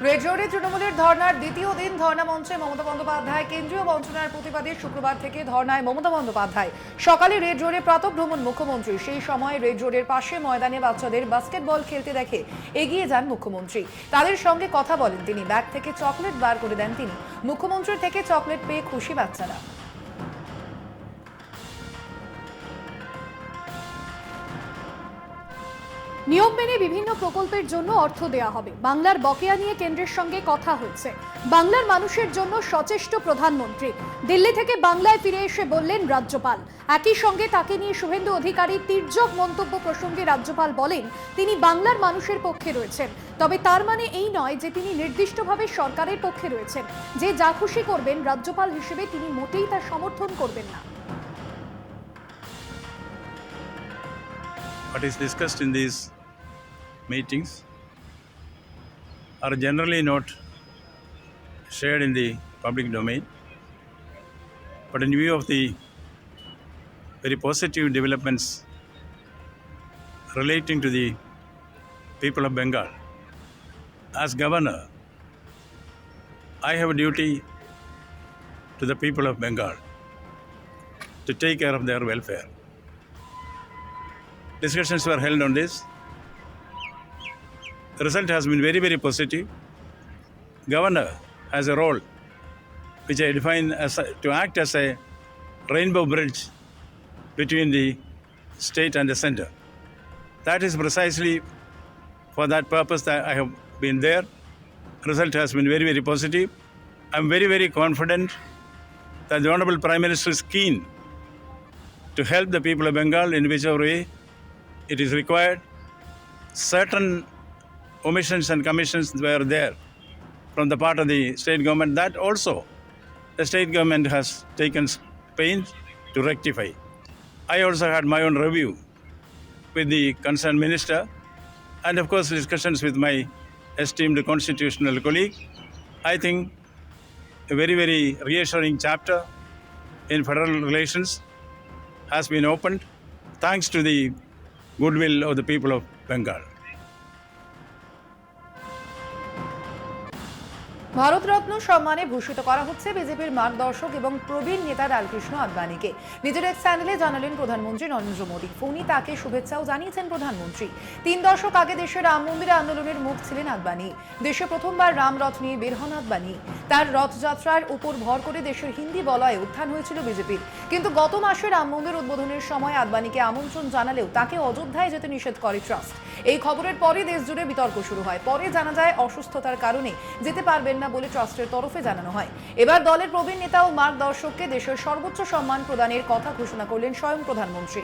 Red রোডে তৃণমূলের ধর্নার দ্বিতীয় দিন ধর্না মঞ্চে মমতা বন্দ্যোপাধ্যায়। কেন্দ্রীয় বঞ্চনার প্রতিবাদে শুক্রবার থেকে ধর্নায় মমতা বন্দ্যোপাধ্যায়। সকালে রেড রোডে প্রাতঃভ্রমণ মুখ্যমন্ত্রী। সেই সময় রেড রোডের পাশে ময়দানে বাচ্চাদের বাস্কেটবল খেলতে দেখে এগিয়ে যান মুখ্যমন্ত্রী। তাদের সঙ্গে কথা বলেন তিনি। ব্যাগ থেকে চকলেট বার করে দেন তিনি। মুখ্যমন্ত্রীর থেকে চকলেট পেয়ে খুশি বাচ্চারা। নিয়ম মেনে বিভিন্ন প্রকল্পের জন্য অর্থ দেয়া হবে। বাংলার বকেয়া নিয়ে কেন্দ্রের সঙ্গে কথা হয়েছে। বাংলার মানুষের জন্য সচেষ্ট প্রধানমন্ত্রী। দিল্লি থেকে বাংলায় ফিরে এসে বললেন রাজ্যপাল। একই সঙ্গে তাকে নিয়ে শুভেন্দু অধিকারী তির্যক মন্তব্য প্রসঙ্গে রাজ্যপাল বলেন তিনি বাংলার মানুষের পক্ষে রয়েছেন। তবে তার মানে এই নয় যে তিনি নির্দিষ্টভাবে সরকারের পক্ষে রয়েছেন। যে যা খুশি করবেন রাজ্যপাল হিসেবে তিনি মোটেই তা সমর্থন করবেন না। What is discussed in these meetings are generally not shared in the public domain, but in view of the very positive developments relating to the people of Bengal, as governor, I have a duty to the people of Bengal to take care of their welfare. Discussions were held on this. The result has been very, very positive. Governor has a role which I define as to act as a rainbow bridge between the state and the center. That is precisely for that purpose that I have been there. The result has been very, very positive. I'm very, very confident that the Honorable Prime Minister is keen to help the people of Bengal in whichever way it is required. Certain omissions and commissions were there from the part of the state government that also the state government has taken pains to rectify. I also had my own review with the concerned minister and of course discussions with my esteemed constitutional colleague. I think a very, very reassuring chapter in federal relations has been opened thanks to the goodwill of the people of Bengal. Bharat Ratna সম্মানে ভূষিত করা হচ্ছে বিজেপির মার্গদর্শক এবং প্রবীণ নেতা লালকৃষ্ণ আদবানীকে। নিজের এক চ্যানেলে জানালেন প্রধানমন্ত্রী নরেন্দ্র মোদী। ফোনে তাকে শুভেচ্ছাও জানিয়েছেন প্রধানমন্ত্রী। 3 দশক আগে দেশের রাম মন্দিরে আন্দোলনের মুখ ছিলেন আদবানী। দেশে প্রথমবার রাম রথ নিয়ে বের হন আদবানী। তার রথযাত্রার উপর ভর করে দেশের হিন্দি বলয়ে উত্থান হয়েছিল বিজেপির। কিন্তু গত মাসে রাম মন্দির উদ্বোধনের সময় আদবানীকে আমন্ত্রণ জানালেও তাকে অযোধ্যায় যেতে নিষেধ করে ট্রাস্ট। এই খবরের পরে দেশ জুড়ে বিতর্ক শুরু হয়। পরে জানা যায় অসুস্থতার কারণে যেতে পারবেন না বলে ট্রাস্টের তরফে জানানো হয়। এবার দলের প্রবীণ নেতা ও মার্গদর্শককে দেশের সর্বোচ্চ সম্মান প্রদানের কথা ঘোষণা করলেন স্বয়ং প্রধানমন্ত্রী।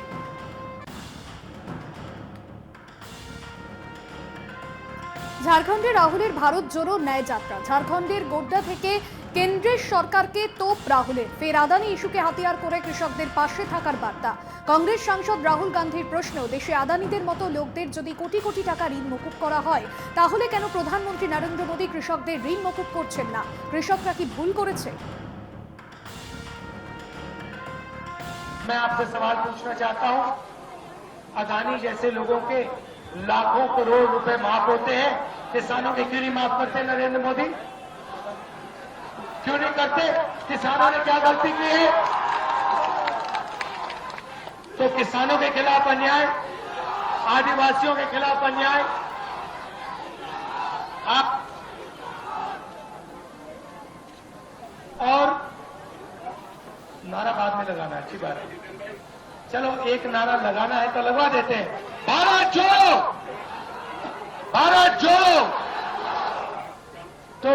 ঝাড়খণ্ডে রাহুলের ভারত জোড়ো ন্যায় যাত্রা। ঝাড়খণ্ডের গোড্ডা থেকে কেন্দ্রের সরকারকে তোপ রাহুলের। ফের আদানি ইস্যুকে হাতিয়ার করে কৃষকদের পাশে থাকার বার্তা। কংগ্রেস সাংসদ রাহুল গান্ধীর প্রশ্ন, দেশে আদানিদের মতো লোকদের যদি কোটি কোটি টাকা ঋণ মকুব করা হয় তাহলে কেন প্রধানমন্ত্রী নরেন্দ্র মোদী কৃষকদের ঋণ মকুব করছেন না? কৃষকরা কি ভুল করেছে? मैं आपसे सवाल पूछना चाहता हूं, अदानी जैसे लोगों के लाखों करोड़ रुपए माफ होते हैं, किसानों के क्यों नहीं माफ करते नरेंद्र मोदी? क्यों नहीं करते? किसानों ने क्या गलती की है? तो किसानों के खिलाफ अन्याय, आदिवासियों के खिलाफ अन्याय, आप और नारा बाद में लगाना अच्छी बात है। चलो एक नारा लगाना है तो लगवा देते हैं, भारत जोड़ो, भारत जोड़ो। तो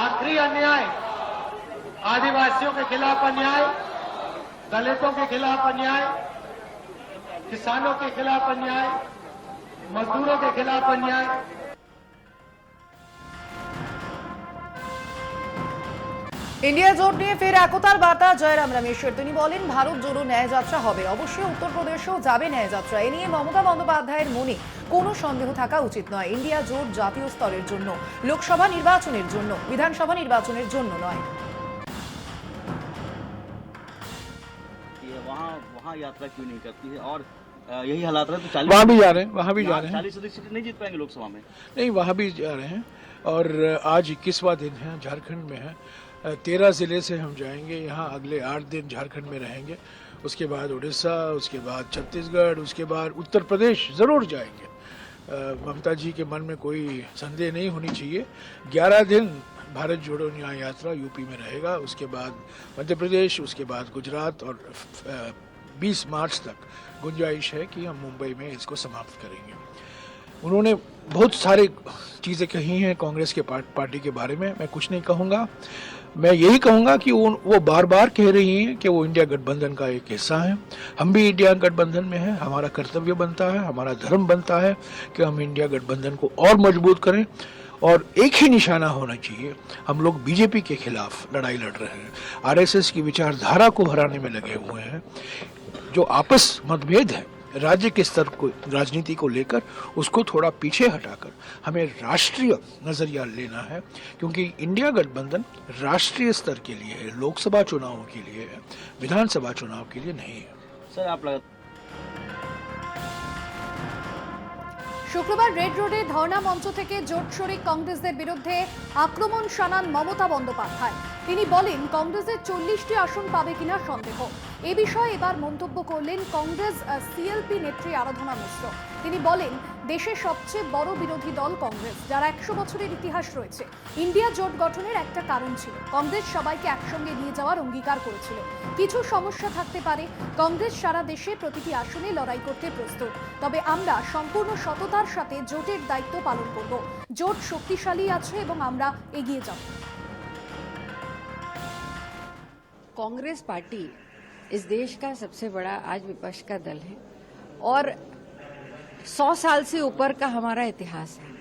आखिरी अन्याय, आदिवासियों के खिलाफ अन्याय, दलितों के खिलाफ अन्याय, किसानों के खिलाफ अन्याय, मजदूरों के खिलाफ अन्याय। ইন্ডিয়া জোট নিয়ে ফের একতার বার্তা জয়রাম রমেশের। তিনি বলেন ভারত জোড়ো ন্যায় যাত্রা হবে, অবশ্যই উত্তরপ্রদেশেও যাবে ন্যায় যাত্রা। এ নিয়ে মমতা বন্দ্যোপাধ্যায়ের মনে কোনো সন্দেহ থাকা উচিত নয়। ইন্ডিয়া জোট জাতীয় স্তরের জন্য, লোকসভা নির্বাচনের জন্য, বিধানসভা নির্বাচনের জন্য নয়। वहाँ यात्रा क्यों नहीं करती है? और यही हालात रहे तो 40 वहाँ भी जा रहे हैं, वहाँ भी जा रहे हैं। 40 अधिक सीटें नहीं जीत पाएंगे लोकसभा में। नहीं, वहाँ भी जा रहे हैं। और आज 21वां दिन है, झारखंड में है। 13 ज़िले से हम जाएंगे यहाँ, अगले 8 दिन झारखंड में रहेंगे, उसके बाद उड़ीसा, उसके बाद छत्तीसगढ़, उसके बाद उत्तर प्रदेश ज़रूर जाएंगे। ममता जी के मन में कोई संदेह नहीं होनी चाहिए। 11 दिन भारत जोड़ो न्याय यात्रा यूपी में रहेगा, उसके बाद मध्य प्रदेश, उसके बाद गुजरात, और 20 मार्च तक गुंजाइश है कि हम मुंबई में इसको समाप्त करेंगे। उन्होंने बहुत सारी चीज़ें कही हैं कांग्रेस के पार्टी के बारे में, मैं कुछ नहीं कहूँगा। मैं यही कहूँगा कि वो बार बार कह रही हैं कि वो इंडिया गठबंधन का एक हिस्सा है। हम भी इंडिया गठबंधन में हैं। हमारा कर्तव्य बनता है, हमारा धर्म बनता है कि हम इंडिया गठबंधन को और मजबूत करें, और एक ही निशाना होना चाहिए। हम लोग बीजेपी के खिलाफ लड़ाई लड़ रहे हैं, आरएसएस की विचारधारा को हराने में लगे हुए हैं। जो आपस मतभेद है राज्य के स्तर को, राजनीति को लेकर, उसको थोड़ा पीछे हटाकर हमें राष्ट्रीय नजरिया लेना है, क्योंकि इंडिया गठबंधन राष्ट्रीय स्तर के लिए है, लोकसभा चुनावों के लिए है, विधानसभा चुनाव के लिए नहीं है। सर आप শুক্রবার রেড রোডে ধর্ণা মঞ্চ থেকে জোট শরিক কংগ্রেসের বিরুদ্ধে আক্রমণ শানান মমতা বন্দ্যোপাধ্যায়। তিনি বলেন কংগ্রেসের 40টি আসন পাবে কিনা সন্দেহ। এ বিষয়ে এবার মন্তব্য করলেন কংগ্রেস সিএলপি নেত্রী আরাধনা মিশ্র। তিনি বলেন দেশের সবচেয়ে বড় বিরোধী দল কংগ্রেস, যার 100 বছরের ইতিহাস রয়েছে। ইন্ডিয়া জোট গঠনের একটা কারণ ছিল, কংগ্রেস সবাইকে একসঙ্গে নিয়ে যাওয়ার অঙ্গীকার করেছিল। কিছু সমস্যা থাকতে পারে, কংগ্রেস সারা দেশে প্রতিটি আসনে লড়াই করতে প্রস্তুত, তবে আমরা সম্পূর্ণ সততার সাথে জোটের দায়িত্ব পালন করব। জোট শক্তিশালী আছে এবং আমরা এগিয়ে যাব। कांग्रेस पार्टी इस देश का सबसे बड़ा आज विपक्ष का दल है और 100 साल से ऊपर का हमारा इतिहास है।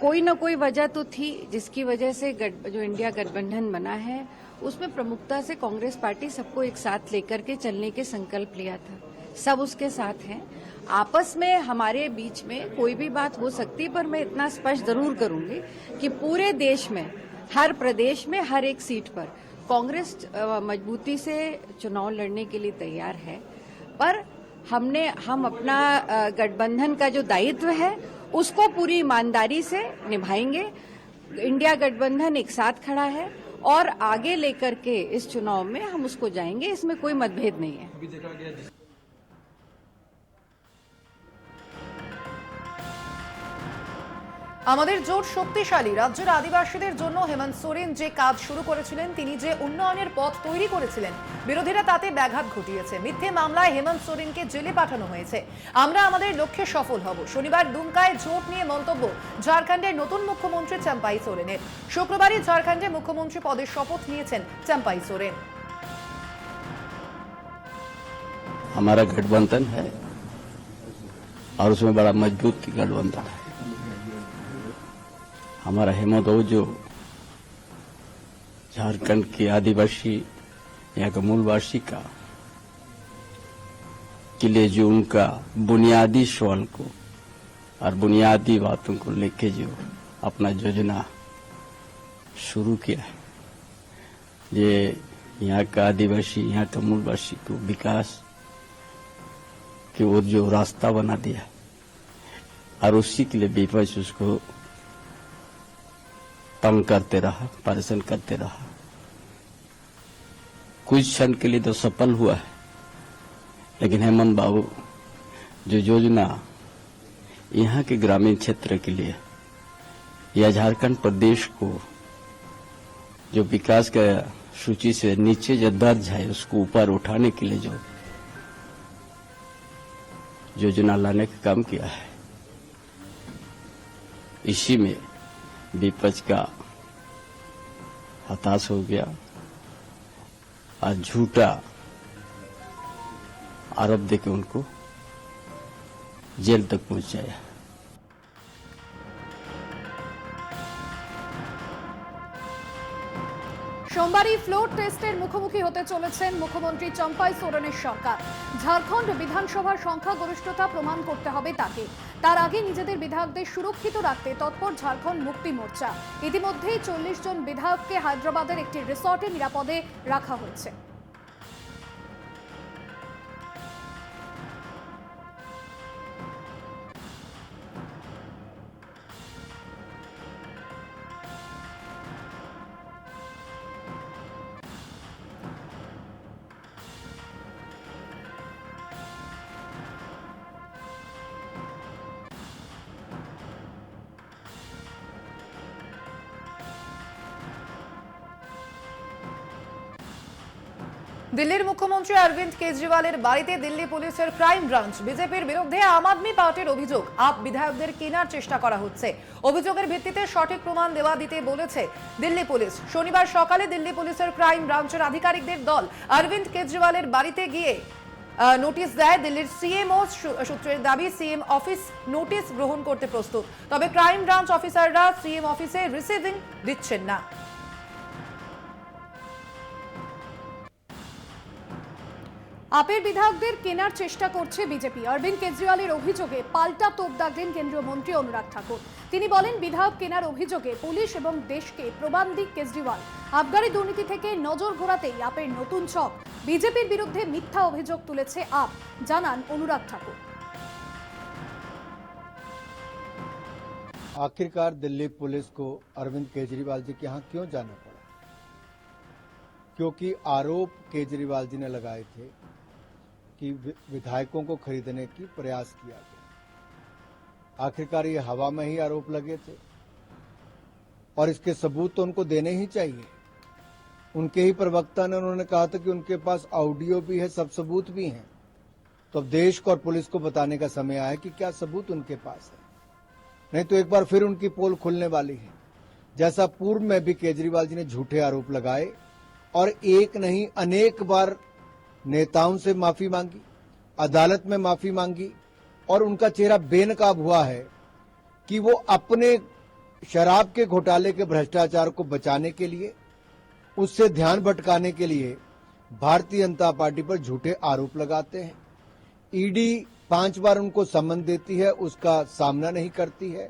कोई न कोई वजह तो थी जिसकी वजह से जो इंडिया गठबंधन बना है उसमें प्रमुखता से कांग्रेस पार्टी सबको एक साथ लेकर के चलने के संकल्प लिया था। सब उसके साथ हैं। आपस में हमारे बीच में कोई भी बात हो सकती, पर मैं इतना स्पष्ट जरूर करूंगी कि पूरे देश में, हर प्रदेश में, हर एक सीट पर कांग्रेस मजबूती से चुनाव लड़ने के लिए तैयार है। पर हम अपना गठबंधन का जो दायित्व है उसको पूरी ईमानदारी से निभाएंगे। इंडिया गठबंधन एक साथ खड़ा है और आगे लेकर के इस चुनाव में हम उसको जाएंगे, इसमें कोई मतभेद नहीं है। আমাদের জোট শক্তিশালী। রাজ্যের আদিবাসীদের জন্য হেমন্ত সোরেন যে কাজ শুরু করেছিলেন, তিনি যে উন্নয়নের পথ তৈরি করেছিলেন, বিরোধীরা তাতে ব্যাঘাত ঘটিয়েছে। মিথ্যে মামলায় হেমন্ত সোরেনকে জেলে পাঠানো হয়েছে। আমরা আমাদের লক্ষ্যে সফল হব। শনিবার দুমকায় জোট নিয়ে মন্তব্য ঝাড়খণ্ডের নতুন মুখ্যমন্ত্রী চম্পাই সোরেনের। শুক্রবারই ঝাড়খণ্ডে মুখ্যমন্ত্রী পদের শপথ নিয়েছেন চম্পাই সোরেন। हमारा गठबंधन है और उसमें बड़ा मजबूत गठबंधन है। हमारा हेमंत जो झारखंड के आदिवासी, यहाँ का मूलवासी का के लिए जो उनका बुनियादी सवाल को और बुनियादी बातों को लेके जो अपना योजना शुरू किया है, ये यहाँ का आदिवासी, यहाँ का मूलवासी को विकास कि वो जो रास्ता बना दिया, और उसी के लिए विपक्ष उसको तंग करते रहा, परेशान करते रहा। कुछ क्षण के लिए तो सफल हुआ है, लेकिन हेमंत बाबू जो योजना यहाँ के ग्रामीण क्षेत्र के लिए या झारखंड प्रदेश को जो विकास का सूची से नीचे जो दर्ज है उसको ऊपर उठाने के लिए जो योजना लाने का काम किया है, इसी में विपक्ष का हताश हो गया और झूठा आरोप देके उनको जेल तक पहुंचाया। সোমবারই ফ্লোর টেস্টের মুখোমুখি হতে চলেছেন মুখ্যমন্ত্রী চম্পাই সোরেনের সরকার। ঝাড়খণ্ড বিধানসভার সংখ্যাগরিষ্ঠতা প্রমাণ করতে হবে তাকে। তার আগে নিজেদের বিধায়কদের সুরক্ষিত রাখতে তৎপর ঝাড়খণ্ড মুক্তি মোর্চা। ইতিমধ্যেই 40 জন বিধায়ককে হায়দ্রাবাদের একটি রিসর্টে নিরাপদে রাখা হয়েছে। দিল্লির মুখ্যমন্ত্রী অরবিন্দ কেজরিওয়ালের বাড়িতে দিল্লি পুলিশের ক্রাইম ব্রাঞ্চ বিজেপির বিরুদ্ধে আম আদমি পার্টির অভিযোগ আপ বিধায়কদের কেনার চেষ্টা করা হচ্ছে। অভিযোগের ভিত্তিতে সঠিক প্রমাণ দেওয়া দিতে বলেছে দিল্লি পুলিশ। শনিবার সকালে দিল্লি পুলিশের ক্রাইম ব্রাঞ্চের আধিকারিকদের দল অরবিন্দ কেজরিওয়ালের বাড়িতে গিয়ে নোটিশ দেয়। দিল্লির সিএমও সূত্রের দাবি সিএম অফিস নোটিশ গ্রহণ করতে প্রস্তুত, তবে ক্রাইম ব্রাঞ্চ অফিসাররা সিএম অফিসে রিসিভিং দিচ্ছেন না। আপের বিধায়কদের কেনার চেষ্টা করছে বিজেপি। অরবিন্দ কেজরিওয়ালের অভিযোগে পাল্টা তোপ দাগলেন কেন্দ্রীয় মন্ত্রী অনুরাগ ঠাকুর। তিনি বলেন, বিধায়ক কেনার অভিযোগে পুলিশ এবং দেশকে প্রমাণ দিক কেজরিওয়াল। আবগারি দুর্নীতি থেকে নজর ঘোরাতেই আপের নতুন ছক। বিজেপির বিরুদ্ধে মিথ্যা অভিযোগ তুলেছে আপ, জানান অনুরাগ ঠাকুর। आखिरकार दिल्ली पुलिस को अरविंद केजरीवाल जी के यहाँ क्यों जाना पड़ा? क्योंकि आरोप केजरीवाल जी ने लगाए थे कि विधायकों को खरीदने की प्रयास किया गया। आखिरकार ये हवा में ही आरोप लगे थे और इसके सबूत तो उनको देने ही चाहिए। उनके ही प्रवक्ता ने उन्होंने कहा था कि उनके पास ऑडियो भी है, सब सबूत भी हैं। तो अब देश को और पुलिस को बताने का समय आया कि क्या सबूत उनके पास है, नहीं तो एक बार फिर उनकी पोल खुलने वाली है। जैसा पूर्व में भी केजरीवाल जी ने झूठे आरोप लगाए और एक नहीं अनेक बार नेताओं से माफी मांगी, अदालत में माफी मांगी और उनका चेहरा बेनकाब हुआ है कि वो अपने शराब के घोटाले के भ्रष्टाचार को बचाने के लिए, उससे ध्यान भटकाने के लिए भारतीय जनता पार्टी पर झूठे आरोप लगाते हैं। ईडी 5 बार उनको सम्मन देती है, उसका सामना नहीं करती है।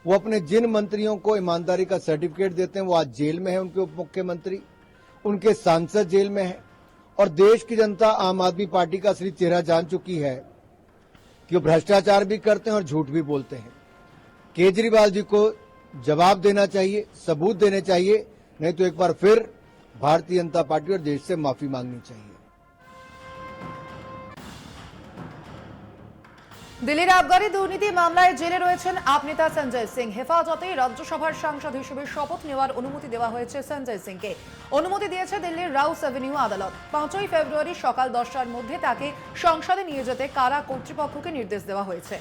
वो अपने जिन मंत्रियों को ईमानदारी का सर्टिफिकेट देते हैं वो आज जेल में है, उनके उप मुख्यमंत्री, उनके सांसद जेल में है और देश की जनता आम आदमी पार्टी का असली चेहरा जान चुकी है कि वो भ्रष्टाचार भी करते हैं और झूठ भी बोलते हैं। केजरीवाल जी को जवाब देना चाहिए, सबूत देने चाहिए, नहीं तो एक बार फिर भारतीय जनता पार्टी और देश से माफी मांगनी चाहिए। দিল্লির আবগারি দুর্নীতি মামলায় জেলে রয়েছেন আপ নেতা সঞ্জয় সিং। হেফাজতে রাজ্যসভার সাংসদ হিসেবে শপথ নেওয়ার অনুমতি দেওয়া হয়েছে সঞ্জয় সিংকে। অনুমতি দিয়েছে দিল্লির রাউস অ্যাভিনিউ আদালত। 5ই ফেব্রুয়ারি সকাল 10টার মধ্যে তাকে সংসদে নিয়ে যেতে কারা কর্তৃপক্ষকে নির্দেশ দেওয়া হয়েছে।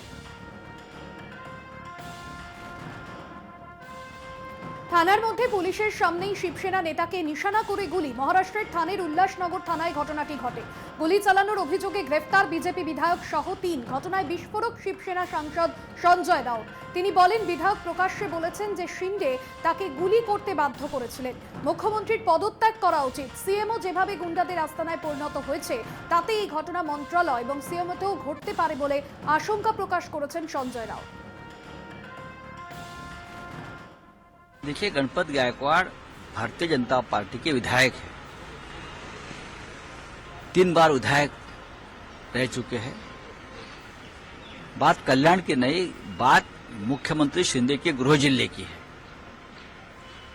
থানার মধ্যে পুলিশের সামনেই শিবসেনা নেতাকে নিশানা করে গুলি। মহারাষ্ট্রের থানের উল্লাসনগর থানায় ঘটনাটি ঘটে। গুলি চালানোর অভিযোগে গ্রেফতার বিজেপি বিধায়ক সহ 3। ঘটনায় বিস্ফোরক শিবসেনা সাংসদ সঞ্জয় রাউত। তিনি বলেন, বিধায়ক প্রকাশ্যে বলেছেন যে শিন্ডে তাকে গুলি করতে বাধ্য করেছিলেন। মুখ্যমন্ত্রীর পদত্যাগ করা উচিত। সিএমও যেভাবে গুন্ডাদের আস্তানায় পরিণত হয়েছে তাতে এই ঘটনা মন্ত্রণালয় এবং সিএমওতেও ঘটতে পারে বলে আশঙ্কা প্রকাশ করেছেন সঞ্জয় রাউত। देखिए, गणपत गायकवाड़ भारतीय जनता पार्टी के विधायक हैं, 3 बार विधायक रह चुके हैं। बात कल्याण की नहीं, बात मुख्यमंत्री शिंदे के गृह जिले की है।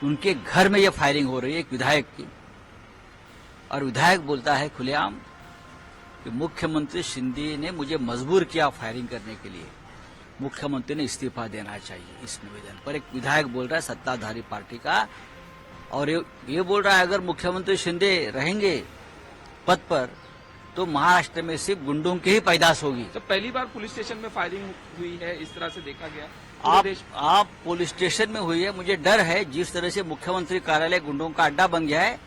उनके घर में यह फायरिंग हो रही है एक विधायक की, और विधायक बोलता है खुलेआम कि मुख्यमंत्री शिंदे ने मुझे मजबूर किया फायरिंग करने के लिए, मुख्यमंत्री ने इस्तीफा देना चाहिए। इस निवेदन पर एक विधायक बोल रहा है सत्ताधारी पार्टी का, और ये बोल रहा है अगर मुख्यमंत्री शिंदे रहेंगे पद पर तो महाराष्ट्र में सिर्फ गुंडों की ही पैदाश होगी। तो पहली बार पुलिस स्टेशन में फायरिंग हुई है, इस तरह से देखा गया। आप पुलिस स्टेशन में हुई है, मुझे डर है जिस तरह से मुख्यमंत्री कार्यालय गुंडों का अड्डा बन गया है,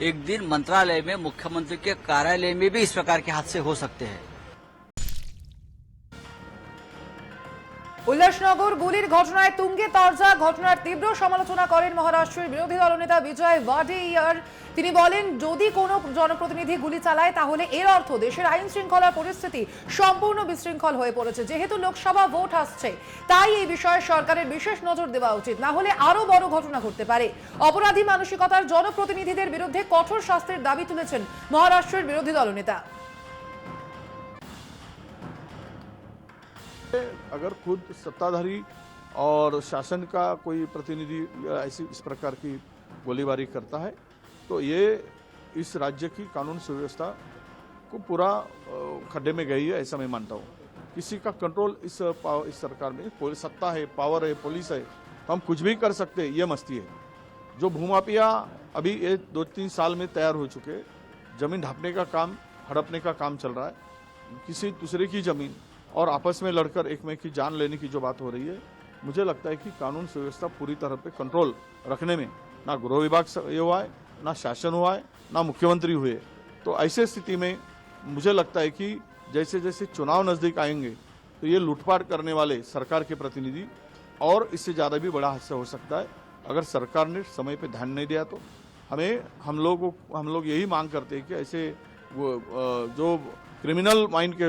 एक दिन मंत्रालय में मुख्यमंत्री के कार्यालय में भी इस प्रकार के हादसे हो सकते हैं। উল্লাসনগর গুলির ঘটনায় তুঙ্গে তরজা। ঘটনার তীব্র সমালোচনা করেন মহারাষ্ট্রের বিরোধী দলনেতা বিজয় ওয়াডেইয়ার। তিনি বলেন, যদি কোনো জনপ্রতিনিধি গুলি চালায় তাহলে এর অর্থ দেশের আইন শৃঙ্খলার পরিস্থিতি সম্পূর্ণ বিশৃঙ্খল হয়ে পড়েছে। যেহেতু লোকসভা ভোট আসছে তাই এই বিষয়ে সরকারের বিশেষ নজর দেওয়া উচিত, না হলে আরো বড় ঘটনা ঘটতে পারে। অপরাধী মানসিকতার জনপ্রতিনিধিদের বিরুদ্ধে কঠোর শাস্তির দাবি তুলেছেন মহারাষ্ট্রের বিরোধী দলনেতা। अगर खुद सत्ताधारी और शासन का कोई प्रतिनिधि ऐसी इस प्रकार की गोलीबारी करता है तो ये इस राज्य की कानून सुव्यवस्था को पूरा खड्डे में गई है, ऐसा मैं मानता हूँ। किसी का कंट्रोल इस सरकार में सत्ता है, पावर है, पुलिस है, तो हम कुछ भी कर सकते हैं, ये मस्ती है। जो भूमाफिया अभी ये 2-3 साल में तैयार हो चुके, जमीन ढांपने का काम, हड़पने का काम चल रहा है, किसी दूसरे की जमीन और आपस में लड़कर एक में की जान लेने की जो बात हो रही है, मुझे लगता है कि कानून सुव्यवस्था पूरी तरह पे कंट्रोल रखने में ना गृह विभाग ये हुआ है, ना शासन हुआ है, ना मुख्यमंत्री हुए। तो ऐसे स्थिति में मुझे लगता है कि जैसे जैसे चुनाव नजदीक आएंगे तो ये लूटपाट करने वाले सरकार के प्रतिनिधि और इससे ज़्यादा भी बड़ा हादसा हो सकता है। अगर सरकार ने समय पे ध्यान नहीं दिया तो हम लोग यही मांग करते हैं कि ऐसे जो क्रिमिनल माइंड के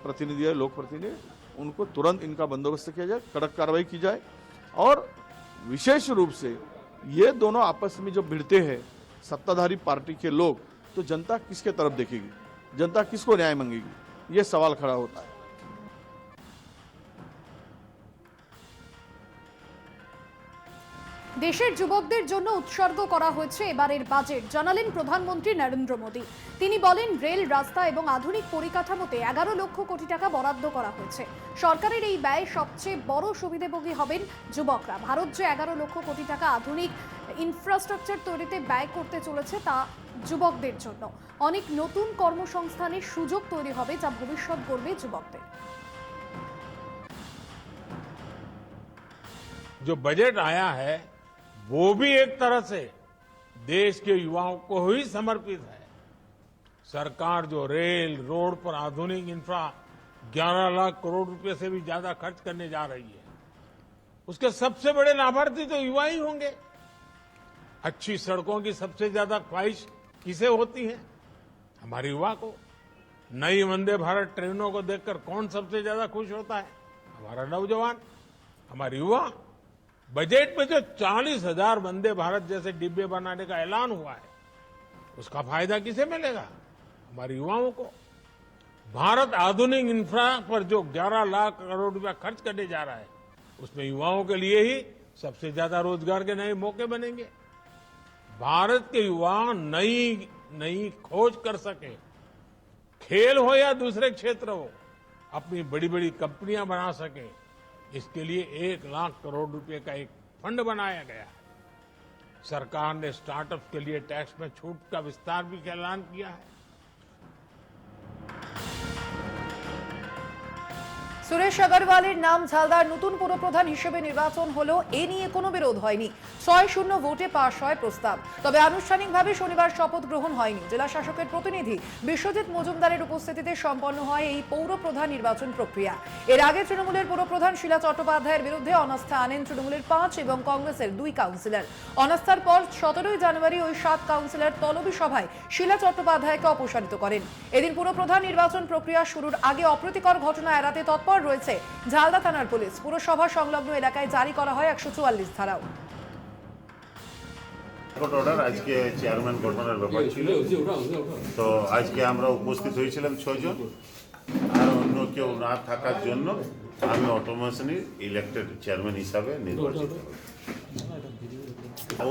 प्रतिनिधि है, लोक प्रतिनिधि, उनको तुरंत इनका बंदोबस्त किया जाए, कड़क कार्रवाई की जाए। और विशेष रूप से ये दोनों आपस में जब भिड़ते हैं सत्ताधारी पार्टी के लोग, तो जनता किसके तरफ देखेगी, जनता किसको न्याय मांगेगी, ये सवाल खड़ा होता है। দেশের যুবকদের জন্য উৎসর্গ করা হয়েছে এবারের বাজেট, জানালেন প্রধানমন্ত্রী নরেন্দ্র মোদী। তিনি বলেন, রেল, রাস্তা এবং আধুনিক পরিকাঠামোতে 11 লক্ষ কোটি টাকা বরাদ্দ করা হয়েছে। সরকারের এই ব্যয় সবচেয়ে বড় সুবিধাভোগী হবেন যুবকরা। ভারত যে 11 লক্ষ কোটি টাকা আধুনিক ইনফ্রাস্ট্রাকচার তৈরিতে ব্যয় করতে চলেছে তা যুবকদের জন্য। অনেক নতুন কর্মসংস্থানের সুযোগ তৈরি হবে, যা ভবিষ্যৎ গড়বে যুবকদের। जो बजट आया है वो भी एक तरह से देश के युवाओं को ही समर्पित है। सरकार जो रेल, रोड पर आधुनिक इंफ्रा 11 लाख करोड़ रुपए से भी ज्यादा खर्च करने जा रही है, उसके सबसे बड़े लाभार्थी तो युवा ही होंगे। अच्छी सड़कों की सबसे ज्यादा ख्वाहिश किसे होती है? हमारे युवा को। नई वंदे भारत ट्रेनों को देखकर कौन सबसे ज्यादा खुश होता है? हमारा नौजवान, हमारे युवा। बजट में जो 40,000 वंदे भारत जैसे डिब्बे बनाने का ऐलान हुआ है, उसका फायदा किसे मिलेगा? हमारे युवाओं को। भारत आधुनिक इंफ्रा पर जो 11 लाख करोड़ रुपया खर्च करने जा रहा है, उसमें युवाओं के लिए ही सबसे ज्यादा रोजगार के नए मौके बनेंगे। भारत के युवा नई खोज कर सके, खेल हो या दूसरे क्षेत्र हो, अपनी बड़ी बड़ी कंपनियां बना सके, इसके लिए 1 लाख करोड़ रुपए का एक फंड बनाया गया है। सरकार ने स्टार्टअप के लिए टैक्स में छूट का विस्तार भी ऐलान किया है। সুরেশ আগরওয়ালের নাম ঝালদার নতুন পুরপ্রধান হিসেবে নির্বাচন হলো, এ নিয়ে কোনো বিরোধ হয়নি। 6-0 ভোটে পাশ হয় প্রস্তাব। তবে আনুষ্ঠানিকভাবে শনিবার শপথ গ্রহণ হয়নি। জেলা শাসকের প্রতিনিধি বিশ্বজিৎ মজুমদারের উপস্থিতিতে সম্পন্ন হয় এই পৌরপ্রধান নির্বাচন প্রক্রিয়া। এর আগে তৃণমূলের পুরপ্রধান শীলা চট্টোপাধ্যায়ের বিরুদ্ধে অনাস্থা আনেন তৃণমূলের 5 এবং কংগ্রেসের 2 কাউন্সিলর। অনাস্থার পর 17 জানুয়ারি ওই 7 কাউন্সিলর তলবি সভায় শীলা চট্টোপাধ্যায়কে অপসারিত করেন। এদিন পুরপ্রধান নির্বাচন প্রক্রিয়া শুরুর আগে অপ্রীতিকর ঘটনা এড়াতে তৎপর রয়েছে ঝালদা থানার পুলিশ। পুরসভা সংলগ্ন এলাকায় জারি করা হয় 144 ধারাও। অর্ডার আজকে চেয়ারম্যান গঠনের ব্যাপার ছিল, তো আজকে আমরা উপস্থিত হয়েছিলাম 6 জন, আর অন্য কেউ না থাকার জন্য আমি অটোমেশনই ইলেক্টেড চেয়ারম্যান হিসাবে নির্বাচিত।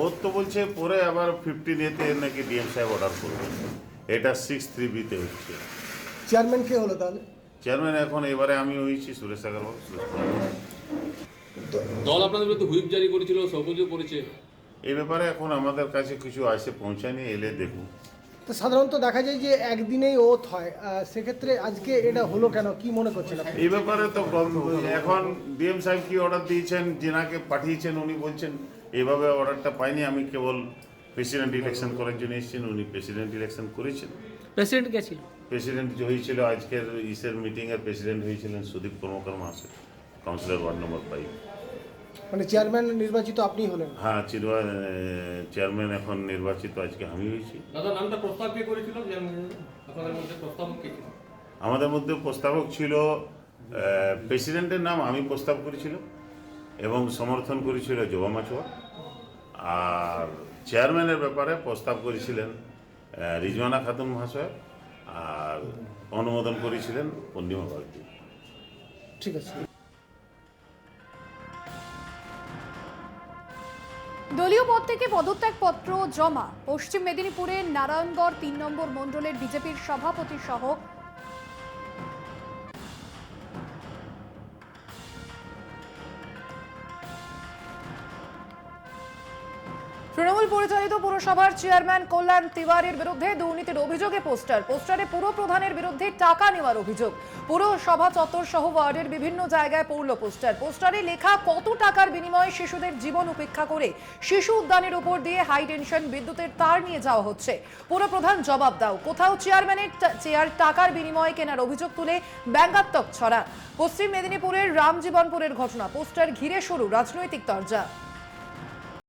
ওর তো বলছে পরে আবার 15A-তে নাকি ডিএম সাহেব অর্ডার করবেন, এটা 6(3)B-তে হচ্ছে। চেয়ারম্যান কে হলো তাহলে? চেয়ারম্যান এখন এবারে আমি হয়েছি সুরেশ আগরওয়াল। দল আপনাদের বিরুদ্ধে হুইপ জারি করেছিল, সবুজও করেছে, এই ব্যাপারে এখন আমাদের কাছে কিছু আসে পৌঁছায়নি, এলে দেখুন। তো সাধারণত দেখা যায় যে একদিনেই ওথ হয়, সেক্ষেত্রে আজকে এটা হলো কেন, কি মনে করছেন? এই ব্যাপারে তো এখন ডিএম সাহেব কি অর্ডার দিয়েছেন, যিনাকে পাঠিয়েছেন উনি বলছেন এইভাবে অর্ডারটা পাইনি, আমি কেবল প্রেসিডেন্ট ইলেকশন করার জন্য এসেছেন। উনি প্রেসিডেন্ট ইলেকশন করেছেন। প্রেসিডেন্ট কে ছিল? প্রেসিডেন্ট হয়েছিল আজকের ইসের মিটিংয়ের প্রেসিডেন্ট হয়েছিলেন সুদীপ কর্মকার মহাশয়, কাউন্সিলর ওয়ার্ড নম্বর 5। মানে চেয়ারম্যান নির্বাচিত আপনি হলেন? হ্যাঁ, চেয়ারম্যান এখন নির্বাচিত আজকে আমি হয়েছি। দাদা নামটা প্রস্তাব কে করেছিল? আপনাদের মধ্যে প্রস্তাবক কে ছিল? আমাদের মধ্যে প্রস্তাবক ছিল প্রেসিডেন্টের নাম আমি প্রস্তাব করেছিলাম এবং সমর্থন করেছিল জবা মাছুয়া, আর চেয়ারম্যানের ব্যাপারে প্রস্তাব করেছিলেন রিজওয়ানা খাতুন মহাশয়, আর অনুমোদন করেছিলেন পূর্ণিমা ভারতী। ঠিক আছে। দলীয় পদ থেকে পদত্যাগপত্র জমা। পশ্চিম মেদিনীপুরের নারায়ণগড় 3 নম্বর মণ্ডলের বিজেপির সভাপতি সহ তৃণমূল পরিচালিত পুরসভার চেয়ারম্যান কল্যাণ তিওয়ারির বিরুদ্ধে দুর্নীতির অভিযোগে পোস্টারে পুর প্রধানের বিরুদ্ধে টাকা নেওয়ার অভিযোগ। পুরসভা চত্বর সহ ওয়ার্ডের বিভিন্ন জায়গায় পড়ল পোস্টারে লেখা কত টাকার বিনিময়ে শিশুদের জীবন উপেক্ষা করে শিশু উদ্যানের উপর দিয়ে হাই টেনশন বিদ্যুতের তার নিয়ে যাওয়া হচ্ছে। পুর প্রধান জবাব দাও। কোথাও চেয়ারম্যানের চেয়ার টাকার বিনিময়ে কেনার অভিযোগ তুলে ব্যঙ্গাত্মক ছড়া। পশ্চিম মেদিনীপুরের রামজীবনপুরের ঘটনা, পোস্টার ঘিরে শুরু রাজনৈতিক তরজা।